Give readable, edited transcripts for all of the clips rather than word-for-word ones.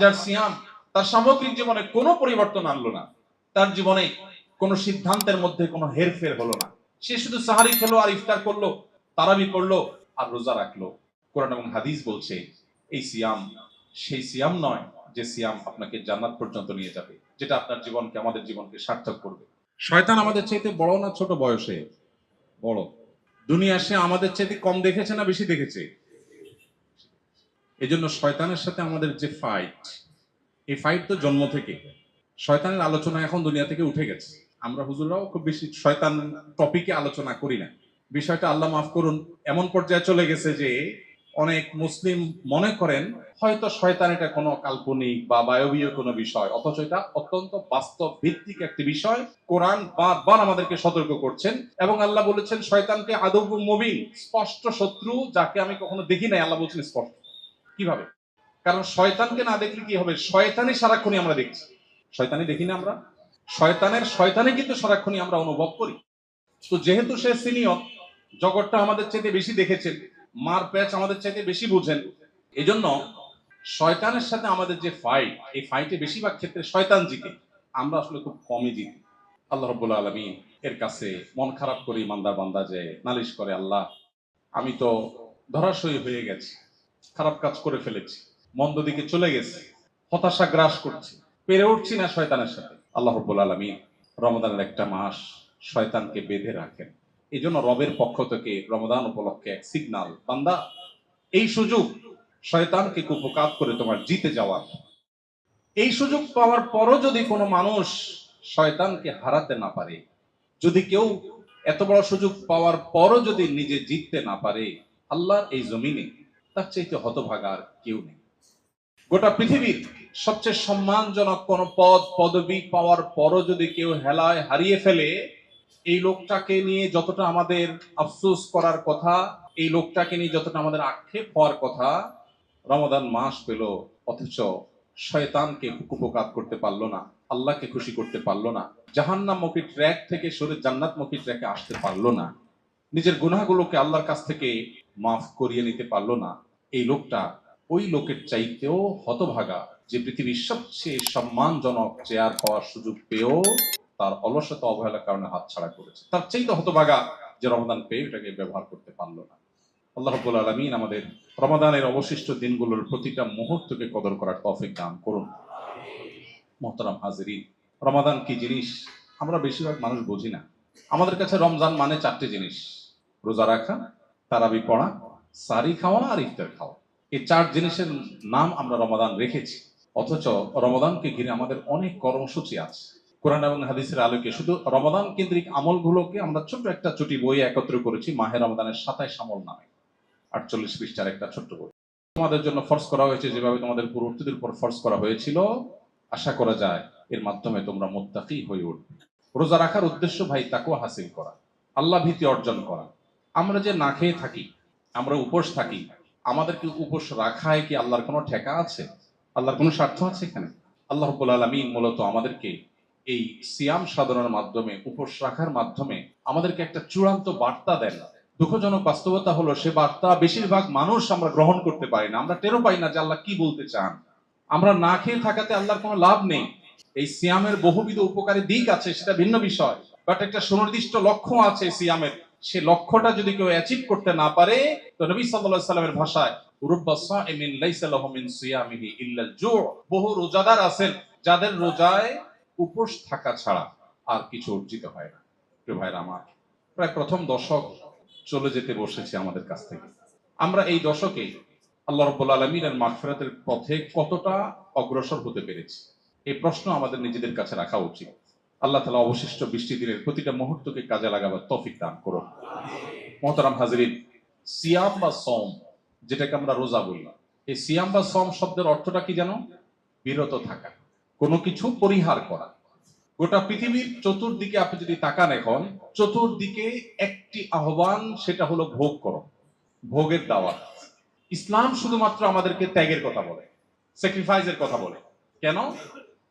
যার সিয়াম তার সামগ্রিক জীবনে কোনো পরিবর্তন আনলো না, তার জীবনে কোনো সিদ্ধান্তের মধ্যে কোনো হেরফের হলো না। সে শুধু সাহারি খেলো আর ইফতার করলো, তারাবি পড়লো আর রোজা রাখলো। কোরআন এবং হাদিস বলছে এই সিয়াম সেই সিয়াম নয় যে সিয়াম আপনাকে জান্নাত পর্যন্ত নিয়ে যাবে, যেটা আপনার জীবনকে, আমাদের জীবনকে সার্থক করবে। শয়তান আমাদের চাইতে বড় না ছোট বয়সে? বড়। দুনিয়া সে আমাদের চাইতে কম দেখেছে না বেশি দেখেছে? এজন্য শয়তানের সাথে আমাদের যে ফাইট, এই ফাইট তো জন্ম থেকে। শয়তানের আলোচনা এখন দুনিয়া থেকে উঠে গেছে। আমরা হুজুররাও খুব বেশি শয়তান টপিকে আলোচনা করি না। বিষয়টা আল্লাহ মাফ করুন এমন পর্যায়ে চলে গেছে যে অনেক মুসলিম মনে করেন হয়তো শয়তান এটা কোনো কাল্পনিক বা বায়বীয় কোনো বিষয়, অথচ এটা অত্যন্ত বাস্তব ভিত্তিক একটি বিষয়। কোরআন বারবার আমাদেরকে সতর্ক করছেন এবং আল্লাহ বলেছেন শয়তানকে আদৌবু মুবিন, স্পষ্ট শত্রু, যাকে আমি কখনো দেখি নাই। আল্লাহ বলছেন স্পষ্ট। কিভাবে? কারণ শয়তানকে না দেখলে কি হবে? শয়তানই সারাক্ষণই আমরা দেখছি। শয়তানি দেখি না আমরা? শয়তানে কিন্তু সারাক্ষণই আমরা অনুভব করি। তো যেহেতু সে সিনিয়র, জগৎটা আমাদের চাইতে বেশি দেখেছেন, মার প্যাচ আমাদের চাইতে বেশি বুঝেন, এজন্য শয়তানের সাথে আমাদের যে ফাইট, এই ফাইটে বেশিরভাগ ক্ষেত্রে শয়তান জিতে, আমরা আসলে খুব কমই জিতি। আল্লাহ রাব্বুল আলামিন এর কাছে মন খারাপ করে বান্দা যে নালিশ করে, আল্লাহ আমি তো ধরাশয়ী হয়ে গেছি, খারাপ কাজ করে ফেলেছি, মন্দ দিকে চলে গেছি, হতাশা গ্রাস করছি, পেরে উঠছি না শয়তানের সাথে। আল্লাহ রাব্বুল আলামিন রমজানের একটা মাস শয়তানকে বেঁধে রাখেন। এই জন্য রবের পক্ষ থেকে রমজান উপলক্ষে এক সিগনাল, বান্দা এই সুযোগ শয়তানকে কুপকাত করে তোমার জিতে যাওয়ার। এই সুযোগ পাওয়ার পরও যদি কোনো মানুষ শয়তানকে হারাতে না পারে, যদি কেউ এত বড় সুযোগ পাওয়ার পরও যদি নিজে জিততে না পারে, আল্লাহর এই জমিনে তার চাইতে হতভাগা আর কেউ নেই। গোটা পৃথিবীর সবচেয়ে সম্মানজনক কোন পদ পদবি পাওয়ার পরও যদি কেউ হেলায় হারিয়ে ফেলে, এই লোকটাকে নিয়ে যতটা আমাদের আফসোস করার কথা, এই লোকটাকে নিয়ে যতটা আমাদের আক্ষেপ হওয়ার কথা, রমাদান মাস পেল অথচ শয়তানকে কুপকাত করতে পারলো না, আল্লাহকে খুশি করতে পারলো না, জাহান্নামমুখী ট্র্যাক থেকে সরে জান্নাতমুখী ট্র্যাকে আসতে পারলো না, নিজের গুনাহগুলোকে আল্লাহর কাছ থেকে মাফ করিয়ে নিতে পারলো না, এই লোকটা ওই লোকের চাইতেও হতভাগা যে পৃথিবীর সবচেয়ে সম্মানজনক চেয়ার পাওয়ার সুযোগ পেয়েও তার অলসতা অবহেলার কারণে হাতছাড়া করেছে। তার চাইতে হতভাগা যে রমাদান পেয়ে এটাকে ব্যবহার করতে পারলো না। আল্লাহ রাব্বুল আলামিন আমাদের রমাদানের অবশিষ্ট দিনগুলোর প্রতিটা মুহূর্তকে কদর করার তৌফিক দান করুন। মুহতারাম হাজিরিন, রমাদান কি জিনিস আমরা বেশিরভাগ মানুষ বুঝি না। আমাদের কাছে রমজান মানে চারটি জিনিস: রোজা রাখা, তারাবি পড়া, সারি খাওয়া আর ইফতার খাওয়া। এই চার জিনিসের নাম আমরা রমাদান রেখেছি, অথচ রমাদানকে ঘিরে আমাদের অনেক কর্মসূচি আছে। কোরআন এবং হাদিসের আলোকে শুধু রমাদান কেন্দ্রিক আমলগুলোকে আমরা ছোট্ট একটা চুটি বই একত্র করেছি, মাহে রমাদানের 27 আমল নামে, 48 পৃষ্ঠার একটা ছোট্ট বই। তোমাদের জন্য ফরজ করা হয়েছে যেভাবে তোমাদের পূর্ববর্তীদের উপর ফরজ করা হয়েছিল। আশা করা যায় এর মাধ্যমে তোমরা মুত্তাকি হয়ে উঠবে। রোজা রাখার উদ্দেশ্য ভাই তাকওয়া হাসিল করা, আল্লাহ ভীতি অর্জন করা। আমরা যে না খেয়ে থাকি, আমরা উপোস থাকি, আমাদের কি উপোস রাখায় কি আল্লাহর কোনো ঠেকা আছে? আল্লাহর কোনো স্বার্থ আছে এখানে? আল্লাহ রাব্বুল আলামিন মূলত আমাদেরকে এই সিয়াম সাধনার মাধ্যমে, উপোস রাখার মাধ্যমে আমাদেরকে একটা চূড়ান্ত বার্তা দেন। দুঃখজনক বাস্তবতা হলো সে বার্তা বেশিরভাগ মানুষ আমরা গ্রহণ করতে পারি না, আমরা টেরও পাই না যে আল্লাহ কি বলতে চান। আমরা না খেয়ে থাকাতে আল্লাহর কোনো লাভ নেই। এই সিয়ামের বহুবিধ উপকারী দিক আছে, সেটা ভিন্ন বিষয়, বাট একটা সুনির্দিষ্ট লক্ষ্য আছে সিয়ামের। সে লক্ষ্যটা যদি কেউ অ্যাচিভ করতে না পারে, তো নবী সাল্লাল্লাহু আলাইহি সাল্লামের ভাষায় রুব্বা সাইমিন লাইসা লাহু মিন সিয়ামিহি ইল্লাল জু', বহু রোজাদার আছেন যাদের রোজায় উপোস থাকা ছাড়া আর কিছু অর্জিত হয় না। প্রিয় ভাইরা আমার, প্রায় প্রথম দশক চলে যেতে বসেছে আমাদের কাছ থেকে। আমরা এই দশকে আল্লাহ রাব্বুল আলামিনের মাগফিরাতের পথে কতটা অগ্রসর হতে পেরেছি, এই প্রশ্ন আমাদের নিজেদের কাছে রাখা উচিত। আল্লাহ তাআলা অবশিষ্ট 20টি দিনের প্রতিটা মুহূর্তকে কাজে লাগাবার তৌফিক দান করুন। মুহতারাম হাজিরিন, সিয়াম বা সওম, যেটাকে আমরা রোজা বলি, এই সিয়াম বা সওম শব্দের অর্থটা কি জানো? বিরত থাকা, কোনো কিছু পরিহার করা। গোটা পৃথিবীর চতুর্দিকে আপনি যদি তাকান, এখন চতুর্দিকে একটি আহ্বান, সেটা হলো ভোগ করো, ভোগের দাওয়াত। ইসলাম শুধুমাত্র আমাদেরকে ত্যাগের কথা বলে, স্যাক্রিফাইসের কথা বলে। কেন?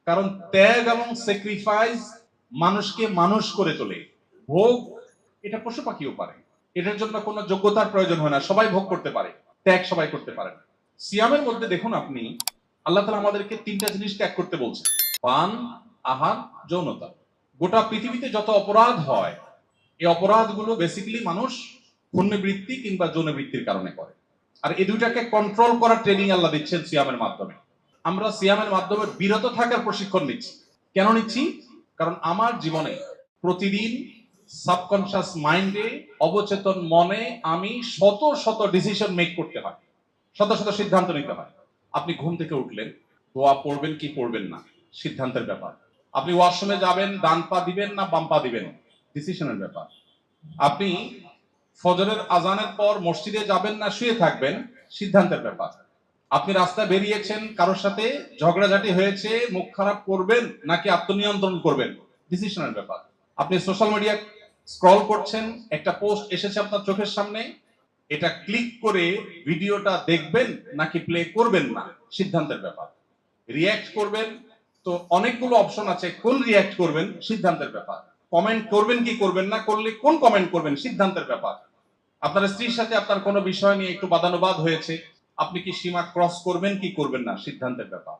কারণ ত্যাগ এবং স্যাক্রিফাইস মানুষকে মানুষ করে তোলে। ভোগ এটা পশু পাখিও পারে, এটার জন্য কোনো যোগ্যতার প্রয়োজন হয় না, সবাই ভোগ করতে পারে। ত্যাগ সবাই করতে পারে না। সিয়ামের মধ্যে দেখুন আপনি, আল্লাহ তাআলা আমাদেরকে তিনটা জিনিস ত্যাগ করতে বলছেন: পান, আহার, যৌনতা। গোটা পৃথিবীতে যত অপরাধ হয়, এই অপরাধগুলো বেসিক্যালি মানুষ পুণ্যবৃত্তি কিংবা যৌনবৃত্তির কারণে করে। আর এই দুইটাকে কন্ট্রোল করার ট্রেনিং আল্লাহ দিচ্ছেন সিয়ামের মাধ্যমে। আমরা সিয়ামের মাধ্যমে বিরত থাকার প্রশিক্ষণ নিচ্ছি। কেন নিচ্ছি? কারণ আমার জীবনে প্রতিদিন সাবকনশিয়াস মাইন্ডে, অবচেতন মনে আমি শত শত ডিসিশন মেক করতে হয়, শত শত সিদ্ধান্ত নিতে হয়। আপনি ঘুম থেকে উঠলেন, দোয়া পড়বেন কি পড়বেন না, সিদ্ধান্তের ব্যাপার। আপনি ওয়াশরুমে যাবেন, ডান পা দিবেন না বাম পা দিবেন, ডিসিশনের ব্যাপার। আপনি ফজরের আজানের পর মসজিদে যাবেন না শুয়ে থাকবেন, সিদ্ধান্তের ব্যাপার। আপনি রাস্তায় বেরিয়েছেন, কারোর সাথে ঝগড়াঝাটি হয়েছে, মুখ খারাপ করবেন নাকি আত্মনিয়ন্ত্রণ করবেন, ডিসিশনের ব্যাপার। আপনি সোশ্যাল মিডিয়া স্ক্রল করছেন, একটা পোস্ট এসেছে আপনার চোখের সামনে, এটা ক্লিক করে ভিডিওটা দেখবেন নাকি প্লে করবেন না, সিদ্ধান্তের ব্যাপার। রিয়্যাক্ট করবেন, তো অনেকগুলো অপশন আছে, কোন রিয়্যাক্ট করবেন, সিদ্ধান্তের ব্যাপার। কমেন্ট করবেন কি করবেন না, করলে কোন কমেন্ট করবেন, সিদ্ধান্তের ব্যাপার। আপনার স্ত্রীর সাথে আপনার কোনো বিষয় নিয়ে একটু বাদানুবাদ হয়েছে, আপনি কি সীমা ক্রস করবেন কি করবেন না, সিদ্ধান্তের ব্যাপার।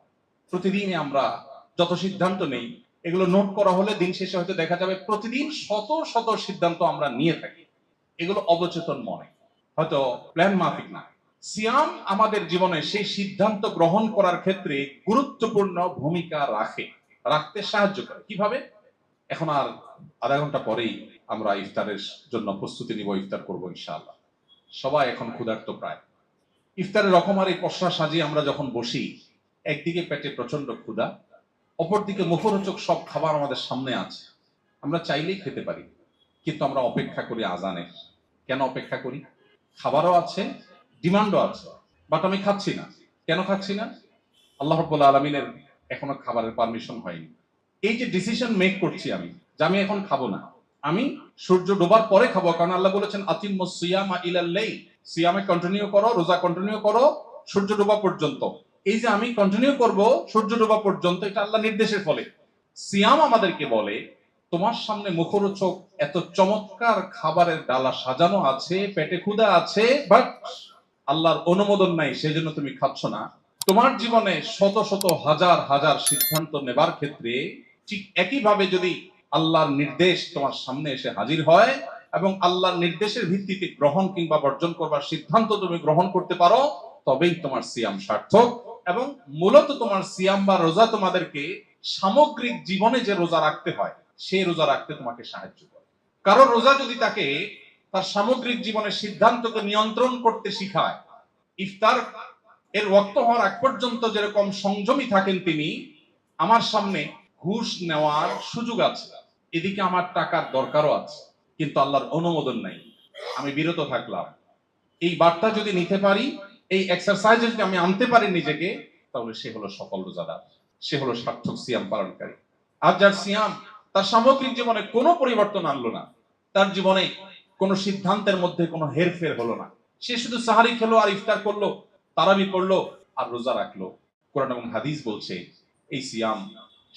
প্রতিদিন আমরা যত সিদ্ধান্ত নেই, এগুলো নোট করা হলে দিন শেষে হয়তো দেখা যাবে প্রতিদিন শত শত সিদ্ধান্ত আমরা নিয়ে থাকি। এগুলো অবচেতন মনে, হয়তো প্ল্যান মাফিক না। সিয়াম আমাদের জীবনে সেই সিদ্ধান্ত গ্রহণ করার ক্ষেত্রে গুরুত্বপূর্ণ ভূমিকা রাখতে সাহায্য করে। কিভাবে? এখন আর আধা ঘন্টা পরেই আমরা ইফতারের জন্য প্রস্তুতি নিব, ইফতার করবো ইনশাআল্লাহ। সবাই এখন ক্ষুধার্ত প্রায়। ইফতারের রকমারি পসরা সাজিয়ে আমরা যখন বসি, একদিকে পেটে প্রচন্ড ক্ষুধা, অপরদিকে মুখরোচক সব খাবার আমাদের সামনে আছে, আমরা চাইলেই খেতে পারি, কিন্তু আমরা অপেক্ষা করি আজানের। কেন অপেক্ষা করি? খাবারও আছে, ডিমান্ডও আছে, বাট আমি খাচ্ছি না। কেন খাচ্ছি না? আল্লাহ রাব্বুল আলামিনের এখনো খাবারের পারমিশন হয়নি। এই যে ডিসিশন মেক করছি আমি, যে আমি এখন খাবো না, আমি সূর্য ডোবার পরে খাবো, কারণ আল্লাহ বলেছেন আতিম্মুস সিয়ামা ইলাল লাইল, সিয়ামে কন্টিনিউ করো, রোজা কন্টিনিউ করো সূর্য ডোবা পর্যন্ত। এই যে আমি কন্টিনিউ করব সূর্য ডোবা পর্যন্ত, এটা আল্লাহ নির্দেশের ফলে। সিয়াম আমাদেরকে বলে তোমার সামনে মুখরোচক এত চমৎকার খাবারের ডালা সাজানো আছে, পেটে ক্ষুধা আছে, বাট আল্লাহর অনুমোদন নাই, সেজন্য তুমি খাচ্ছ না। তোমার জীবনে শত শত হাজার হাজার সিদ্ধান্ত নেবার ক্ষেত্রে ঠিক একইভাবে যদি আল্লাহর নির্দেশ তোমার সামনে এসে হাজির হয় এবং আল্লাহর নির্দেশের ভিত্তিতে গ্রহণ কিংবা বর্জন করবার সিদ্ধান্ত তুমি গ্রহণ করতে পারো, তবেই তোমার সিয়াম সার্থক। এবং মূলত তোমার সিয়াম বা রোজা তোমাদেরকে সামগ্রিক জীবনে যে রোজা রাখতে হয়, সেই রোজা রাখতে তোমাকে সাহায্য করে। কারণ রোজা যদি তাকে তার সামগ্রিক জীবনের সিদ্ধান্তকে নিয়ন্ত্রণ করতে শিখায়, ইফতার এর ওয়াক্ত হওয়ার আগ পর্যন্ত যেরকম সংযমী থাকেন তিনি, আমার সামনে ঘুষ নেওয়ার সুযোগ আছে, এদিকে আমার টাকার দরকারও আছে, কিন্তু আল্লাহর অনুমোদন নাই, আমি বিরত থাকলাম। এই বার্তা যদি নিতে পারি, এই এক্সারসাইজে যদি আমি আনতে পারি নিজেকে, তাহলে সে হলো সফল রোজাদার, সে হলো সার্থক সিয়াম পালনকারী। আর যার সিয়াম তার সামগ্রিক জীবনে কোনো পরিবর্তন আনলো না, তার জীবনে কোনো সিদ্ধান্তের মধ্যে কোনো হেরফের হলো না, সে শুধু সাহারি খেলো আর ইফতার করলো, তারাবি পড়লো আর রোজা রাখলো, কোরআন এবং হাদিস বলছে এই সিয়াম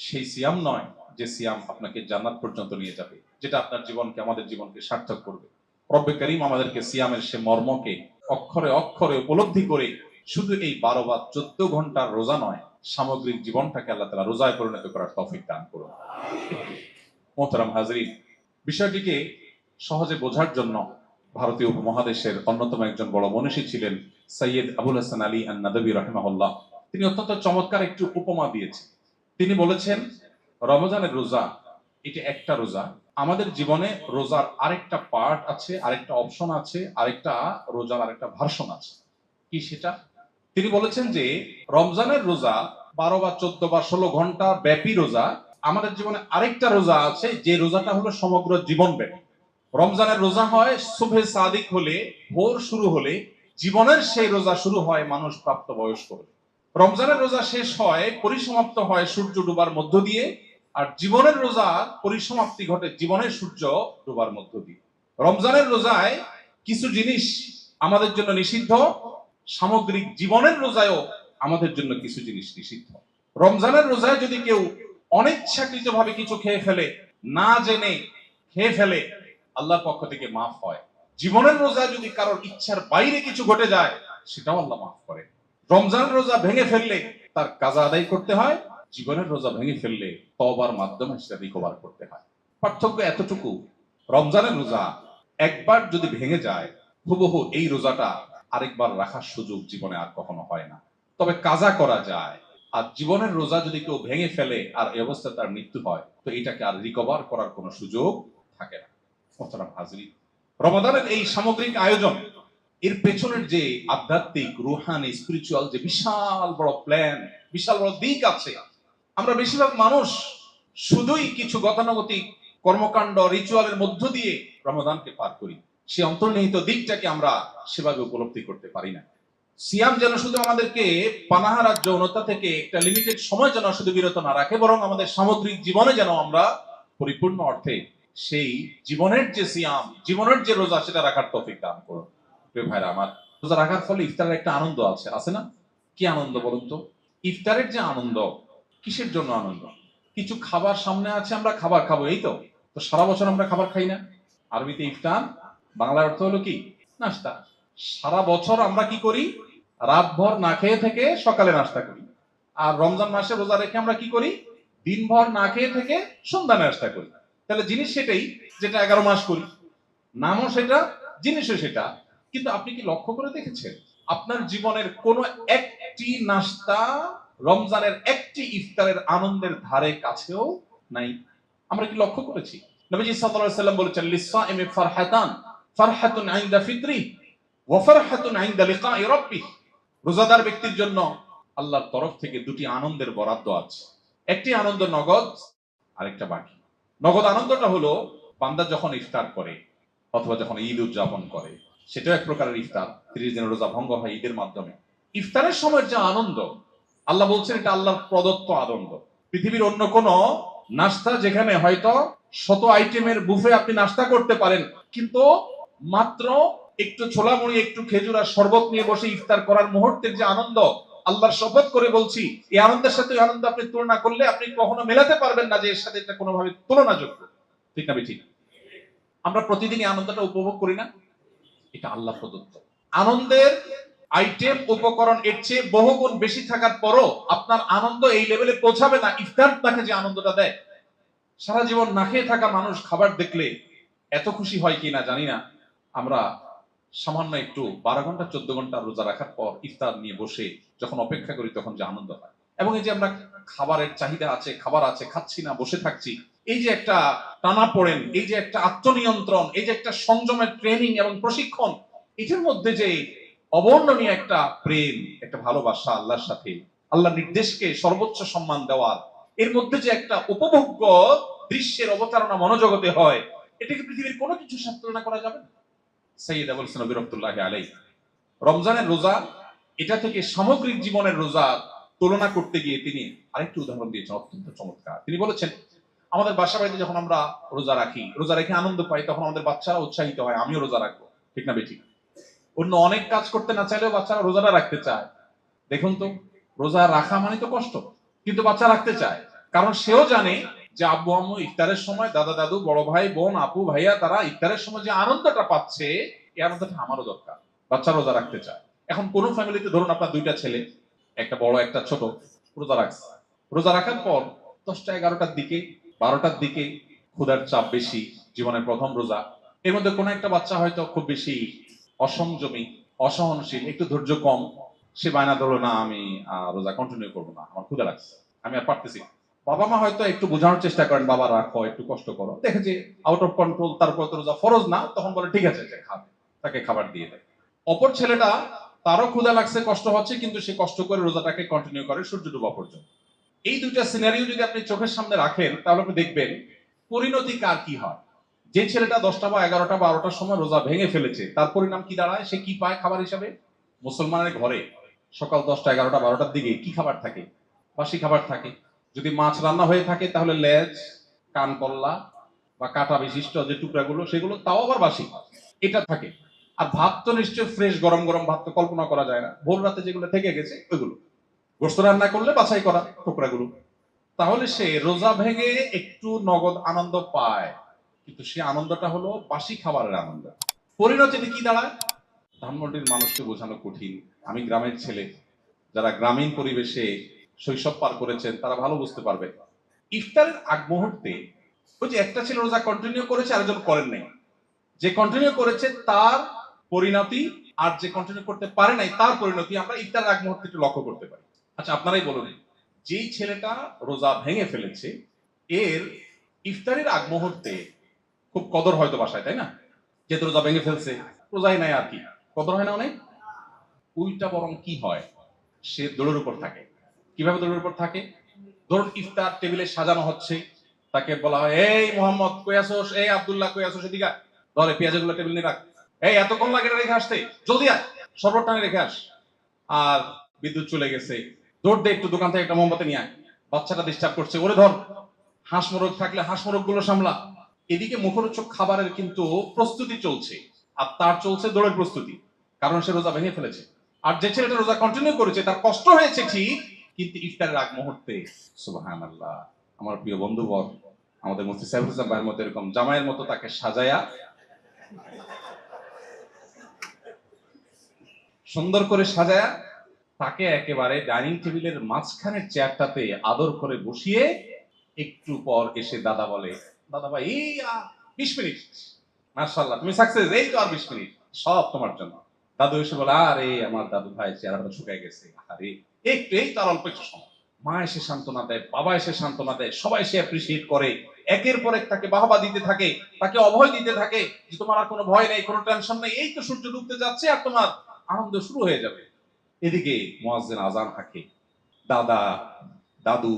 সেই সিয়াম নয় যে সিয়াম আপনাকে জান্নাত পর্যন্ত নিয়ে যাবে, যেটা আপনার জীবনকে, আমাদের জীবনকে সার্থক করবে। রব্বে করিম আমাদেরকে সিয়ামের সে মর্মকে অক্ষরে অক্ষরে উপলব্ধি করে শুধু এই 12 বা 14 ঘন্টার রোজা নয়, সামগ্রিক জীবনটাকে আল্লাহ তাআলা রোজায় পরিণত করার তৌফিক দান করুন। মোহতারাম হাজরিন, বিষয়টিকে সহজে বোঝার জন্য ভারতীয় উপমহাদেশের অন্যতম একজন বড় মনীষী ছিলেন সৈয়দ আবুল হাসান আলী আন-নাদবী রাহিমাহুল্লাহ। তিনি অত্যন্ত চমৎকার একটি উপমা দিয়েছেন। তিনি বলেছেন, রমজানের রোজা এটা একটা রোজা, আমাদের জীবনে রোজার আরেকটা পার্ট আছে, আরেকটা অপশন আছে, আরেকটা রোজার আরেকটা ভার্সন আছে। কি সেটা? তিনি বলেছেন যে রমজানের রোজা 12 বা 14 বা 16 ঘন্টা ব্যাপী রোজা, আমাদের জীবনে আরেকটা রোজা আছে, যে রোজাটা হলো সমগ্র জীবন ব্যাপী। রমজানের রোজা হয় সুবহে সাদিক হলে, ভোর শুরু হলে, জীবনের সেই রোজা শুরু হয় মানুষ প্রাপ্ত বয়স্ক হলে। রমজানের রোজা শেষ হয়, পরিসমাপ্ত হয় সূর্য ডুবার মধ্য দিয়ে, আর জীবনের রোজা পরিসমাপ্তি ঘটে জীবনের সূর্য ডুবার মধ্য দিয়ে। রমজানের রোজায় কিছু জিনিস আমাদের জন্য নিষিদ্ধ, সামগ্রিক জীবনের রোজায়ও আমাদের জন্য কিছু জিনিস নিষিদ্ধ। রমজানের রোজায় যদি কেউ অনিচ্ছাকৃতভাবে কিছু খেয়ে ফেলে, না জেনে খেয়ে ফেলে, আল্লাহর পক্ষ থেকে মাফ হয়। জীবনের রোজায় যদি কারোর ইচ্ছার বাইরে কিছু ঘটে যায়, সেটাও আল্লাহ মাফ করে। রমজানের রোজা ভেঙে ফেললে তার কাজা আদায় করতে হয়, জীবনের রোজা ভেঙে ফেললে তওবার মাধ্যমে সেটা রিকভার করতে হয়। পার্থক্য এতটুকু, রমজানের রোজা একবার যদি ভেঙে যায়, হুবহু এই রোজাটা আরেকবার রাখার সুযোগ জীবনে আর কখনো হয় না। তবে কাজা করা যায়। আর জীবনের রোজা যদি কেউ ভেঙে ফেলে আর এই অবস্থায় তার মৃত্যু হয়, তো এটাকে আর রিকভার করার কোনো সুযোগ থাকে না। মোহতারাম হাজরিন, রমাদানের এই সামগ্রিক আয়োজন, এর পেছনের যে আধ্যাত্মিক, রুহানি, স্পিরিচুয়াল যে বিশাল বড় প্ল্যান, বিশাল বড় দিক আছে, আমরা বেশিরভাগ মানুষ শুধুই কিছু গতানুগতিক কর্মকাণ্ড, রিচুয়ালের মধ্য দিয়ে রমাদানকে পার করি। সে অন্তর্নিহিত দিকটাকে আমরা সেভাবে উপলব্ধি করতে পারি না। সিয়াম যেন শুধু আমাদেরকে পানাহার আর যৌনতা থেকে একটা লিমিটেড সময় যেন শুধু বিরত না রাখে, বরং আমাদের সামগ্রিক জীবনে যেন আমরা পরিপূর্ণ অর্থে সেই জীবনের যে সিয়াম, জীবনের যে রোজা, সেটা রাখার তৌফিক দান করুন। প্রিয় ভাইরা আমার, রোজা রাখার ফলে ইফতারের একটা আনন্দ আছে না? কি আনন্দ বলুন তো? ইফতারের যে আনন্দ, কিসের জন্য আনন্দ? কিছু খাবার সামনে আছে, আমরা খাবার খাবো, এই তো। তো সারা বছর আমরা খাবার খাই না। আরবিতে ইফতার, বাংলার অর্থ হলো কি? নাস্তা। সারা বছর আমরা কি করি? রাতভর না খেয়ে থেকে সকালে নাস্তা করি। আর রমজান মাসে রোজা রেখে আমরা কি করি? দিনভর না খেয়ে থেকে সন্ধ্যা নাস্তা করি। তাহলে জিনিস সেটাই, যেটা 11 মাস করি। নামও সেটা, জিনিসও সেটা। কিন্তু আপনি কি লক্ষ্য করে দেখেছেন আপনার জীবনের কোন একটি নাস্তা রমজানের একটি ইফতারের আনন্দের ধারে কাছেও নাই? আমরা কি লক্ষ্য করেছি? নবীজি সাল্লাল্লাহু আলাইহি ওয়াসাল্লাম বলেছেন, লিসাইমি ফারহাতান, ফারহাতুন ইনদা ফিতরি ওয়া ফারহাতুন ইনদা লিকাই রাব্বিহ। রোজাদার ব্যক্তির জন্য আল্লাহর তরফ থেকে দুটি আনন্দের বরাদ্দ আছে। একটি আনন্দ নগদ, আরেকটা বাকি। নগদ আনন্দটা হলো বান্দা যখন ইফতার করে অথবা যখন ঈদ উদযাপন করে, সেটাও এক প্রকারের ইফতার। 30 দিনের রোজা ভঙ্গ হয় ঈদের মাধ্যমে। ইফতারের সময় যে আনন্দ, আল্লাহ বলছেন এটা আল্লাহর প্রদত্ত আনন্দ। পৃথিবীর অন্য কোন নাস্তা, যেখানে হয়তো 100 আইটেমের বুফে আপনি নাস্তা করতে পারেন, কিন্তু মাত্র একটু ছোলা মুড়ি, একটু খেজুর আর শরবত নিয়ে বসে ইফতার করার মুহূর্তের যে আনন্দ, আল্লাহর শপথ করে বলছি, এই আনন্দের সাথে ওই আনন্দ আপনি তুলনা করলে আপনি কখনো মেলাতে পারবেন না যে এর সাথে এটা কোনোভাবে তুলনাযোগ্য। ঠিক না ঠিক? আমরা প্রতিদিনই আনন্দটা উপভোগ করি না? এটা আল্লাহ প্রদত্ত আনন্দের আইটেম, উপকরণ এর চেয়ে বহুগুণ বেশি থাকার পরও আপনার আনন্দ এই লেভেলে পৌঁছাবে না ইফতার তাকে যে আনন্দটা দেয়। সারা জীবন না খেয়ে থাকা মানুষ খাবার দেখলে এত খুশি হয় কিনা জানি না। আমরা সামান্য একটু 12 ঘন্টা 14 ঘন্টা রোজা রাখার পর ইফতার নিয়ে বসে যখন অপেক্ষা করি, তখন যে আনন্দ হয়, এবং এই যে আমরা খাবারের চাহিদা আছে, খাবার আছে, খাচ্ছি না, বসে থাকছি, এই যে একটা টানাপোড়েন, এই যে একটা আত্মনিয়ন্ত্রণ, এই যে একটা সংযমের ট্রেনিং এবং প্রশিক্ষণ, এটার মধ্যে যে অবর্ণনীয় একটা প্রেম, একটা ভালোবাসা আল্লাহর সাথে, আল্লাহ নির্দেশকে সর্বোচ্চ সম্মান দেওয়ার, এর মধ্যে যে একটা উপভোগ্য দৃশ্যের অবতারণা মনোজগতে হয়, এটাকে পৃথিবীর কোনো কিছুর সাথে তুলনা করা যাবে না। সাইয়্যিদ আবুল হাসান নবী রাহমাতুল্লাহি আলাইহি রমজানের রোজা, এটা থেকে সামগ্রিক জীবনের রোজা তুলনা করতে গিয়ে তিনি আরেকটি উদাহরণ দিয়েছেন, অত্যন্ত চমৎকার। তিনি বলেছেন, আমাদের বাসা বাড়িতে যখন আমরা রোজা রাখি, রোজা রেখে আনন্দ পাই, তখন আমাদের বাচ্চারা উৎসাহিত হয়, আমিও রোজা রাখবো। ঠিক না বেঠিক? অন্য অনেক কাজ করতে না চাইলেও বাচ্চারা রোজাটা রাখতে চায়। দেখুন তো, রোজা রাখা মানে তো কষ্ট, কিন্তু বাচ্চা রাখতে চায়, কারণ সেও জানে যে আব্বু আম্মু ইফতারের সময়, দাদা দাদু, বড় ভাই বোন, আপু ভাইয়া, তারা ইফতারের সময় যে আনন্দটা পাচ্ছে, এই আনন্দটা আমারও দরকার। বাচ্চা রোজা রাখতে চায়। এখন কোন ফ্যামিলিতে ধরুন আপনার 2টা ছেলে, একটা বড় একটা ছোট, রোজা রাখছে। রোজা রাখার পর 10টা 11টার দিকে, 12টার দিকে ক্ষুধার চাপ বেশি, জীবনের প্রথম রোজা। এর মধ্যে কোনো একটা বাচ্চা হয়তো খুব বেশি অসংযমী, অসহনশীল, একটু ধৈর্য কম, সে বায়না ধরলো, না আমি রোজা কন্টিনিউ করবো না, আমার ক্ষুধা লাগছে, আমি আর পারতেছি না। বাবা মা হয়তো একটু বোঝানোর চেষ্টা করেন, বাবা রাখো, একটু কষ্ট করো, দেখে যে আউট অফ কন্ট্রোল, তারপর তো রোজা ফরজ না, তখন বলে ঠিক আছে, সে খাবে, তাকে খাবার দিয়ে দেয়। অপর ছেলেটা, তারও ক্ষুধা লাগছে, কষ্ট হচ্ছে, কিন্তু সে কষ্ট করে রোজাটাকে কন্টিনিউ করে সূর্য ডোবা পর্যন্ত। এই দুইটা সিনারিও যদি আপনি চোখের সামনে রাখেন, তাহলে আপনি দেখবেন পরিণতি কার কি হয়। যে ছেলেটা 10টা বা 11টা 12টার সময় রোজা ভেঙে ফেলেছে, তার পরিণাম কি দাঁড়ায়? সে কি পায় খাবার হিসাবে? মুসলমানের ঘরে সকাল 10টা 11টা 12টার দিকে কি খাবার থাকে? বাসি খাবার থাকে। যদি মাছ রান্না হয়ে থাকে, তাহলে লেজ, কানকল্লা বা কাটা বিশিষ্ট যে টুকরাগুলো, সেগুলো তাও আবার বাসি, এটা থাকে। আর ভাত তো নিশ্চয় ফ্রেশ, গরম গরম ভাত তো কল্পনা করা যায় না। ভোর রাতে যেগুলো থেকে গেছে ওইগুলো, গোস্ত রান্না করলে বাছাই করা টুকরাগুলো। তাহলে সে রোজা ভেঙে একটু নগদ আনন্দ পায়, কিন্তু সে আনন্দটা হলো বাসি খাবারের আনন্দ। পরিণতিতে কি দাঁড়ায়? ধানমন্ডির মানুষকে বোঝানো কঠিন। আমি গ্রামের ছেলে, যারা গ্রামীণ পরিবেশে শৈশব পার করেছেন, তারা ভালো বুঝতে পারবে। ইফতারের আগ মুহূর্তে ওই যে একটা ছিল রোজা কন্টিনিউ করেছে, আরেকজন করেন নাই। যে কন্টিনিউ করেছে তার পরিণতি, আর যে কন্টিনিউ করতে পারে নাই তার পরিণতি আমরা ইফতারের আগ মুহূর্তে একটু লক্ষ্য করতে পারি। আচ্ছা, আপনারাই বলুন, যেই ছেলেটা রোজা ভেঙে ফেলেছে এর ইফতারের আগ মুহূর্তে খুব কদর হয়তো বাসায়, তাই না? যেহেতু রোজা ভেঙে ফেলছে, রোজাই নাই আর কি, কদর হয় না অনেক। উল্টা বরং কি হয়, সে দৌড়ের উপর থাকে। কিভাবে দৌড়ের উপর থাকে? ধরুন ইফতার টেবিলে সাজানো হচ্ছে, তাকে বলা হয়, এই মোহাম্মদ কই আসোস, এই আব্দুল্লাহ কই আসোস, এদিকে ধরে পেঁয়াজগুলো টেবিল নিয়ে রাখ, এই এতক্ষণ লাগে রেখে আসতে, জলদি আয়, শরবত টানে রেখে আস। আর বিদ্যুৎ চলে গেছে, দৌড় দে, একটু দোকান থেকে একটা মোমবাতি নিয়ে আয়, বাচ্চাটা ডিস্টার্ব করছে, ওরে ধর, হাঁস মোরগ থাকলে হাঁস মোরগ গুলো সামলা। এদিকে মুখরোচক খাবারের কিন্তু প্রস্তুতি চলছে, আর তার চলছে দৌড়ের প্রস্তুতি, কারণ সে রোজা ভেঙে ফেলেছে। আর যে ছেলেটা রোজা কন্টিনিউ করেছে তার কষ্ট হয়েছে ঠিক, কিন্তু ইফতারের আগ মুহূর্তে সুবহানাল্লাহ, আমার প্রিয় বন্ধুবর, আমাদের মুফতি সাইফুল ইসলাম ভাইয়ের মতো এরকম জামাইয়ের মতো তাকে সাজায়া সুন্দর করে সাজায়া তাকে একেবারে ডাইনিং টেবিলের মাঝখানের চেয়ারটাতে আদর করে বসিয়ে একটু পর এসে দাদা বলে, দাদা ভাই এই 20 মিনিট, মাশাআল্লাহ তুমি সাকসেস, এই তো আর 20 মিনিট, সব তোমার জন্য। দাদু এসে বলে, আরে আমার দাদু ভাই চেহারাটা শুকায় গেছে, আরে একটু, এই তার অল্প একটু সময়। মা এসে সান্ত্বনা দেয়, বাবা এসে সান্ত্বনা দেয়, সবাই এসে অ্যাপ্রিসিয়েট করে, একের পর এক তাকে বাহবা দিতে থাকে, তাকে অভয় দিতে থাকে যে তোমার আর কোনো ভয় নেই, কোনো টেনশন নেই, এই তো সূর্য ডুবতে যাচ্ছে আর তোমার আনন্দ শুরু হয়ে যাবে। এদিকে মুয়াজ্জিন আজান হাঁকে, দাদা, দাদু,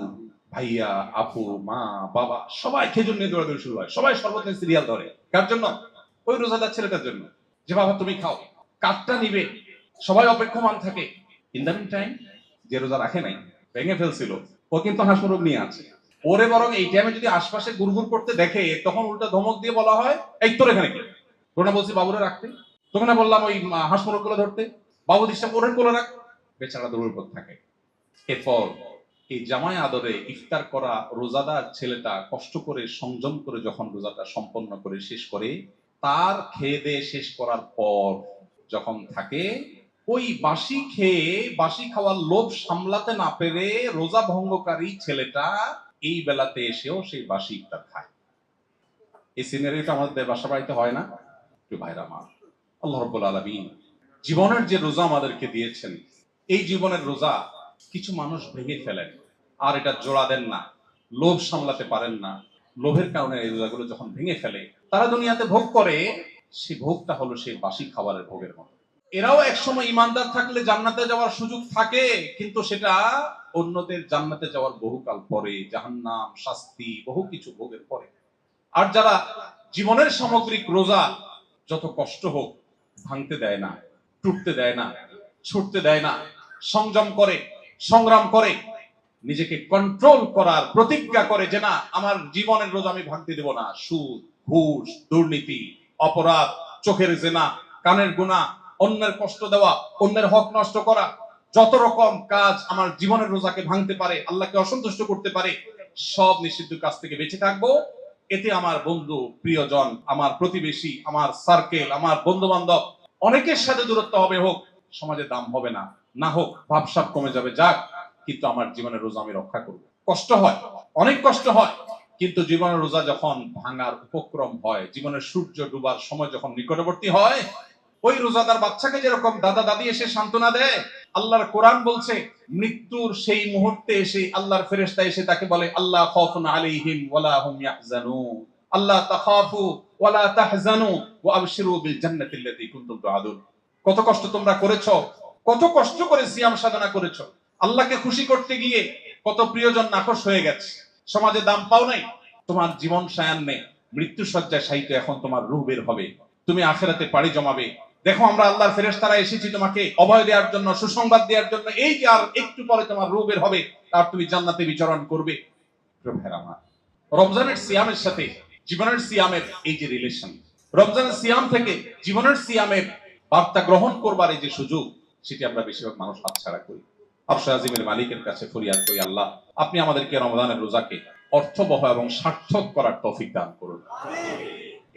ভাইয়া, আপু, মা, বাবা সবাই খেজুর নিয়ে দৌড়াদৌড়ি শুরু হয়, সবাই শরবত নিয়ে সিরিয়াল ধরে। কার জন্য? ওই রোজাদার ছেলেটার জন্য, যে বাবা তুমি খাও, কাঠটা নিবে, সবাই অপেক্ষমান থাকে। ইন দ্য মিন টাইম যে রোজা রাখে নাই, ভেঙে ফেলছিল, ও কিন্তু হাঁস মুরগ নিয়ে আছে। ওরে বরং এই টাইমে যদি আশপাশে গুড়গুড় করতে দেখে, তখন উল্টা ধমক দিয়ে বলা হয়, এই তোর এখানে কি, তোরা বলছি বাবুরে রাখতে, তোকে না বললাম ওই হাঁস মুরগ গুলো ধরতে, বাবু ডিস্টার্ব ওরে কোলে রাখ, বেচারা দৌড়ের উপর থাকে। এরপর এই জামাই আদরে ইফতার করা রোজাদার ছেলেটা কষ্ট করে সংযম করে যখন রোজাটা সম্পন্ন করে শেষ করে, তার খেয়ে দিয়ে শেষ করার পর যখন থাকে, ওই বাসি খেয়ে বাসি খাওয়ার লোভ সামলাতে না পেরে রোজা ভঙ্গকারী ছেলেটা এই বেলাতে এসেও সেই বাসি ইফতার খায়। এই সিনারিটা আমাদের বাসা বাড়িতে হয় না? একটু ভাইরা আমার, আল্লাহ রাব্বুল আলামিন জীবনের যে রোজা আমাদেরকে দিয়েছেন, এই জীবনের রোজা কিছু মানুষ ভেঙে ফেলেন, আর এটা জোড়া দেন না, লোভ সামলাতে পারেন না। লোভের কারণে এই রোজাগুলো যখন ভেঙে ফেলে, তারা দুনিয়াতে ভোগ করে, সেই ভোগটা হলো সেই বাসি খাবারের ভোগের মতো। এরাও একসময় ইমানদার থাকলে জান্নাতে যাওয়ার সুযোগ থাকে, কিন্তু সেটা অন্যদের জান্নাতে যাওয়ার বহুকাল পরে, জাহান্নাম, শাস্তি, বহু কিছু ভোগের পরে। আর যারা জীবনের সামগ্রিক রোজা যত কষ্ট হোক ভাঙতে দেয় না, টুটতে দেয় না, ছুটতে দেয় না, সংযম করে, সংগ্রাম করে, নিজেকে কন্ট্রোল করার প্রতিজ্ঞা করে যে না, আমার জীবনের রোজা আমি ভাঙতে দেব না। সুদ, ঘুষ, দুর্নীতি, অপরাধ, চোখের জেনা, কানের গুনাহ, অন্যের কষ্ট দেওয়া, অন্যের হক নষ্ট করা, যত রকম কাজ আমার জীবনের রোজাকে ভাঙতে পারে, আল্লাহকে অসন্তুষ্ট করতে পারে, সব নিষিদ্ধ কাজ থেকে বেঁচে থাকবো। এতে আমার বন্ধু, প্রিয়জন, আমার প্রতিবেশী, আমার সার্কেল, আমার বন্ধু বান্ধব, অনেকের সাথে দূরত্ব হবে, হোক সমাজে দাম হবে না, না হোক ভাবসাব কমে যাবে, যাক, কিন্তু আমার জীবনের রোজা আমি রক্ষা করব। কষ্ট হয়, অনেক কষ্ট হয়, কিন্তু জীবনের রোজা যখন ভাঙার উপক্রম হয়, জীবনের সূর্য ডুবার সময় যখন নিকটবর্তী হয়, ওই রোজাদার বাচ্চাকে যেরকম দাদা দাদি এসে সান্ত্বনা দেয়, আল্লাহর কোরআন বলছে মৃত্যুর সেই মুহূর্তে এসে আল্লাহর ফেরেশতা এসে তাকে বলে, আল্লাহ খাউফুন আলাইহিম ওয়ালা হুম ইয়াহজানুন, আল্লাহ তাখাফু ওয়ালা তাহজানু ওয়া আবশিরু বিল জান্নাতি আল্লাতী কুনতুম তুআদুন। কত কষ্ট তোমরা করেছো, কত কষ্ট করে সিয়াম সাধনা করেছো, আল্লাহকে খুশি করতে গিয়ে কত প্রিয়জন নাখোশ হয়ে গেছে, সমাজে দাম পাও নাই, তোমার জীবন সায়ান্নে মৃত্যু শয্যায় শায়িত, এখন তোমার রূহ বের হবে, তুমি আখিরাতে পাড়ি জমাবে। দেখো আমরা আল্লাহর ফেরেশতারা এসেছি তোমাকে অভয় দেওয়ার জন্য, সুসংবাদ দেওয়ার জন্য, এই যে আর একটু পরে তোমার রূহ বের হবে, আর তুমি জান্নাতে বিচরণ করবে। রমজানের সিয়ামের সাথে জীবনের সিয়ামের এই যে রিলেশন, রমজানের সিয়াম থেকে জীবনের সিয়ামের বার্তা গ্রহণ করবার এই যে সুযোগ, সেটি আমরা বেশিরভাগ মানুষ হাতছাড়া করি। আরশে আজিমের মালিকের কাছে ফরিয়াদ করি, আল্লাহ আপনি আমাদেরকে রমজানের রোজাকে অর্থবহ এবং সার্থক করার তৌফিক দান করুন।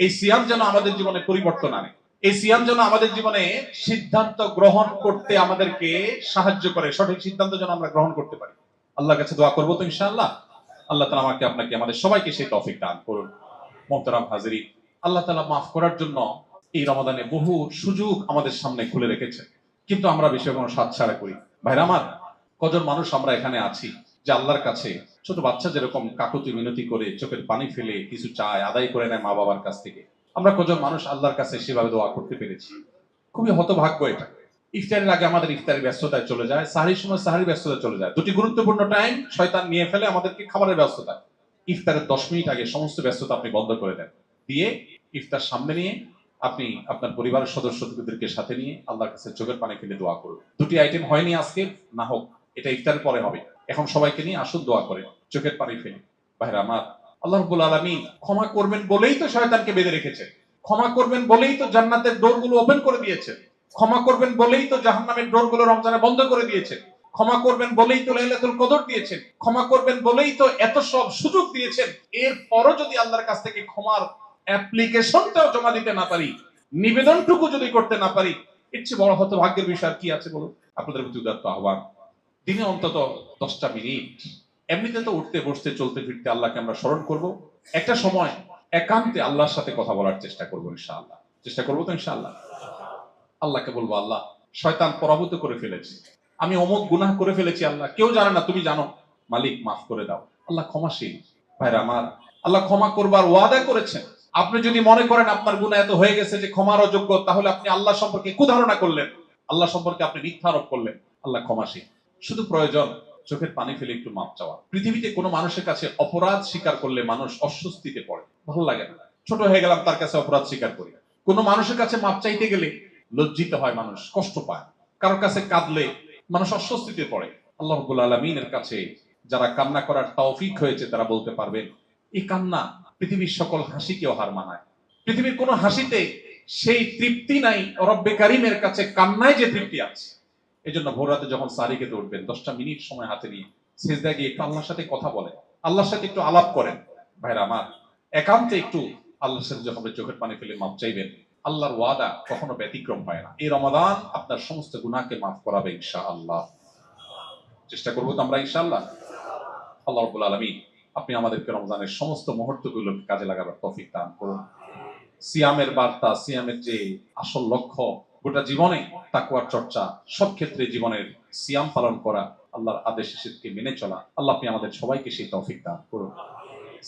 এই সিয়াম যেন আমাদের জীবনে পরিবর্তন আনে, এই সিয়াম যেন আমাদের জীবনে সিদ্ধান্ত গ্রহণ করতে আমাদেরকে সাহায্য করে, সঠিক সিদ্ধান্ত যেন আমরা গ্রহণ করতে পারি। আল্লাহর কাছে দোয়া করবো তো ইনশাআল্লাহ। আল্লাহ তাআলা আমাকে আপনাকে আমাদের সবাইকে সেই তৌফিক দান করুন। মোহতারাম হাজিরিন, আল্লাহ তাআলা মাফ করার জন্য এই রমাদানে বহু সুযোগ আমাদের সামনে খুলে রেখেছেন, কিন্তু আমরা বিষয়ে কোনো সাতছাড়া করি। ভাইরা আমার, কজন মানুষ আমরা এখানে আছি যে আল্লাহর কাছে ছোট বাচ্চা যেরকম কাকুতি মিনতি করে চোখের পানি ফেলে কিছু চায়, আদায় করে নেয় মা বাবার কাছ থেকে, আমরা কজন মানুষ আল্লাহর কাছে সেভাবে দোয়া করতে পেরেছি? খুবই হতভাগ্য এটা। ইফতারের আগে আমাদের ইফতারের ব্যস্ততায় চলে যায়, সাহরির সময় সাহরির ব্যস্ততায় চলে যায়। দুটি গুরুত্বপূর্ণ টাইম শয়তান নিয়ে ফেলে আমাদেরকে খাবারের ব্যস্ততা। ইফতারের 10 মিনিট আগে সমস্ত ব্যস্ততা আপনি বন্ধ করে দেন, দিয়ে ইফতার সামনে নিয়ে আপনি আপনার পরিবারের সদস্যদেরকে সাথে নিয়ে আল্লাহর কাছে চোখের পানি ফেলে দোয়া করুন। দুটি আইটেম হয়নি আজকে, না হোক, এটা ইফতারের পরে হবে। এখন সবাইকে নিয়ে আসুন দোয়া করে চোখের পানি ফেলে। ভাইরা আমার, আল্লাহ রাব্বুল আলামিন ক্ষমা করবেন বলেই তো শয়তানকে বেঁধে রেখেছেন, ক্ষমা করবেন বলেই তো জান্নাতের ডোরগুলো ওপেন করে দিয়েছেন, ক্ষমা করবেন বলেই তো জাহান্নামের ডোরগুলো রমজানে বন্ধ করে দিয়েছেন, ক্ষমা করবেন বলেই তো লাইলাতুল কদর দিয়েছেন, ক্ষমা করবেন বলেই তো এত সব সুযোগ দিয়েছেন। এরপরও যদি আল্লাহর কাছ থেকে ক্ষমার অ্যাপ্লিকেশনটাও জমা দিতে না পারি, নিবেদনটুকু যদি করতে না পারি, এর চেয়ে বড় হতভাগ্যের বিষয় আর কি আছে বলুন? আপনাদের প্রতি উদাত্ত আহ্বান, দিনে অন্তত 10টা মিনিট এমনিতে তো উঠতে বসতে চলতে ফিরতে আল্লাহকে আমরা স্মরণ করব, একটা সময় একান্তে আল্লাহর সাথে কথা বলার চেষ্টা করবো ইনশাআল্লাহ। চেষ্টা করবো তো ইনশাআল্লাহ। আল্লাহকে বলবো, আল্লাহ শয়তান পরাভূত করে ফেলেছে, আমি অমুক গুনাহ করে ফেলেছি, আল্লাহ কেউ জানে না, তুমি জানো, মালিক মাফ করে দাও। আল্লাহ ক্ষমাশীল। ভাইরা আমার, আল্লাহ ক্ষমা করবার ওয়াদা করেছেন। আপনি যদি মনে করেন আপনার গুনাহ এত হয়ে গেছে যে ক্ষমার অযোগ্য, তাহলে আপনি আল্লাহ সম্পর্কে কুধারণা করলেন, আল্লাহ সম্পর্কে আপনি মিথ্যা আরোপ করলেন। আল্লাহ ক্ষমাশীল। শুধু প্রয়োজন চোখের পানি ফেলে একটু মাপ চাওয়া। পৃথিবীতে কোনো মানুষের কাছে অপরাধ স্বীকার করলে মানুষ অস্বস্তিতে পড়ে, ভালো লাগে না। ছোট হয়ে গেলাম, তার কাছে অপরাধ স্বীকার করি। কোনো মানুষের কাছে মাপ চাইতে গেলে লজ্জিত হয়, মানুষ কষ্ট পায়। কারোর কাছে কাঁদলে মানুষ অস্বস্তিতে পড়ে। আল্লাহ রাব্বুল আলামিনের কাছে যারা কান্না করার তৌফিক হয়েছে তারা বলতে পারবেন, এই কান্না পৃথিবীর সকল হাসিকেও হার মানায়। পৃথিবীর কোনো হাসিতে সেই তৃপ্তি নাই রব্বে কারিমের কাছে কান্নায় যে তৃপ্তি আছে। এই জন্য ভোর রাতে যখন সারি খেতে উঠবেন, 10টা মিনিট সময় হাতে নিয়ে সিজদায় গিয়ে একটু আল্লাহর সাথে কথা বলেন, আল্লাহর সাথে একটু আলাপ করেন। ভাইরা আমার, একান্তে একটু আল্লাহর সাথে যখন চোখের পানি ফেলে মাপ চাইবেন, আল্লাহর ওয়াদা কখনো ব্যতিক্রম হয় না। এই রমাদান আপনার সমস্ত গুনাহকে মাফ করাবে ইনশাআল্লাহ। চেষ্টা করবো তো আমরা ইনশাআল্লাহ। আল্লাহ রাব্বুল আলামিন আপনি আমাদেরকে রমজানের সমস্ত মুহূর্তগুলোকে কাজে লাগাবার তৌফিক দান করুন। সিয়ামের বার্তা, সিয়ামের যে আসল লক্ষ্য, গোটা জীবনে তাকওয়ার চর্চা, সব ক্ষেত্রে জীবনের সিয়াম পালন করা, আল্লাহর আদেশ নিষেধকে মেনে চলা, আল্লাহ আপনি আমাদের সবাইকে সেই তৌফিক দান করুন।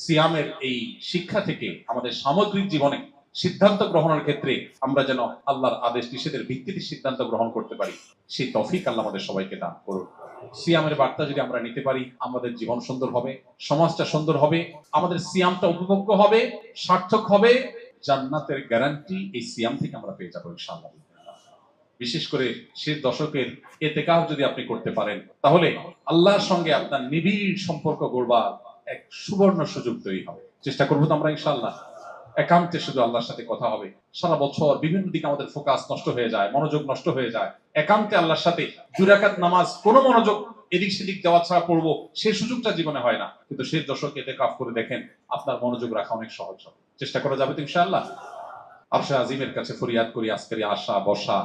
সিয়ামের এই শিক্ষা থেকে আমাদের সামগ্রিক জীবনে সিদ্ধান্ত গ্রহণের ক্ষেত্রে আমরা যেন আল্লাহর আদেশ নিষেধের ভিত্তিতে সিদ্ধান্ত গ্রহণ করতে পারি, সেই তৌফিক আল্লাহ আমাদের সবাইকে দান করুন। সিয়ামের বার্তা যদি আমরা নিতে পারি, আমাদের জীবন সুন্দর হবে, সমাজটা সুন্দর হবে, আমাদের সিয়ামটা উপভোগ্য হবে, সার্থক হবে। জান্নাতের গ্যারান্টি এই সিয়াম থেকে আমরা পেয়ে যাবো ইনশাআল্লাহ। বিশেষ করে শেষ দশকের ইতিকাফ যদি আপনি করতে পারেন, তাহলে আল্লাহর সঙ্গে আপনার নিবিড় সম্পর্ক গড়বার এক সুবর্ণ সুযোগ তৈরি হবে। চেষ্টা করবো তো আমরা ইনশাআল্লাহ। একান্তে শুধু আল্লাহর সাথে কথা হবে। সারা বছর বিভিন্ন দিকে আমাদের ফোকাস নষ্ট হয়ে যায়, মনোযোগ নষ্ট হয়ে যায়। একান্তে আল্লাহর সাথে 2 রাকাত নামাজ কোনো মনোযোগ এদিক সেদিক দেওয়া ছাড়া পড়বো, সেই সুযোগটা জীবনে হয় না। কিন্তু শেষ দশকে ইতিকাফ করে দেখেন, আপনার মনোযোগ রাখা অনেক সহজ হবে। চেষ্টা করা যাবে তো ইনশাআল্লাহ। আরশে আজিমের কাছে ফরিয়াদ করি, আজকের এই আশা বর্ষা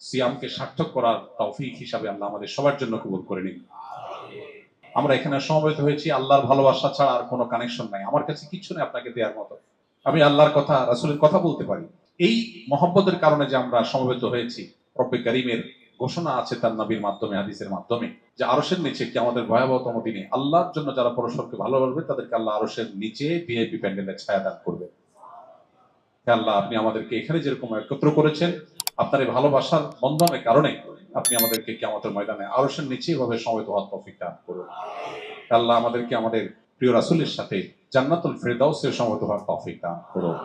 সিয়ামকে সার্থক করার তৌফিক হিসাবে আল্লাহ আমাদের সবার জন্য কবুল করে নিন। আমরা এখানে সমবেত হয়েছি আল্লাহর ভালোবাসা ছাড়া আর কোনো কানেকশন নাই। আমার কাছে কিছু নেই আপনাকে দেওয়ার মতো। আমি আল্লাহর কথা, রাসূলের কথা বলতে পারি। এই মহব্বতের কারণে যে আমরা সমবেত হয়েছি, রব্বে কারীমের ঘোষণা আছে তার নবীর মাধ্যমে, হাদিসের মাধ্যমে, যে আরশের নিচে কি আমাদের ভয়াবহতম দিনে আল্লাহর জন্য যারা পরস্পরকে ভালোবাসবে তাদেরকে আল্লাহ আরশের নিচে ভিআইপি প্যান্ডেলের ছায়া দান করবে। হে আল্লাহ, আপনি আমাদেরকে এখানে যেরকম একত্র করেছেন, আপনার এই ভালোবাসার বন্ধনের কারণে আপনি আমাদেরকে কিয়ামতের ময়দানে আরশের নিচে এভাবে সমবেত হওয়ার তৌফিক দান করুন। আল্লাহ আমাদেরকে আমাদের প্রিয় রাসূলের সাথে জান্নাতুল ফেরদাউসে সমবেত হওয়ার তৌফিক দান করুন।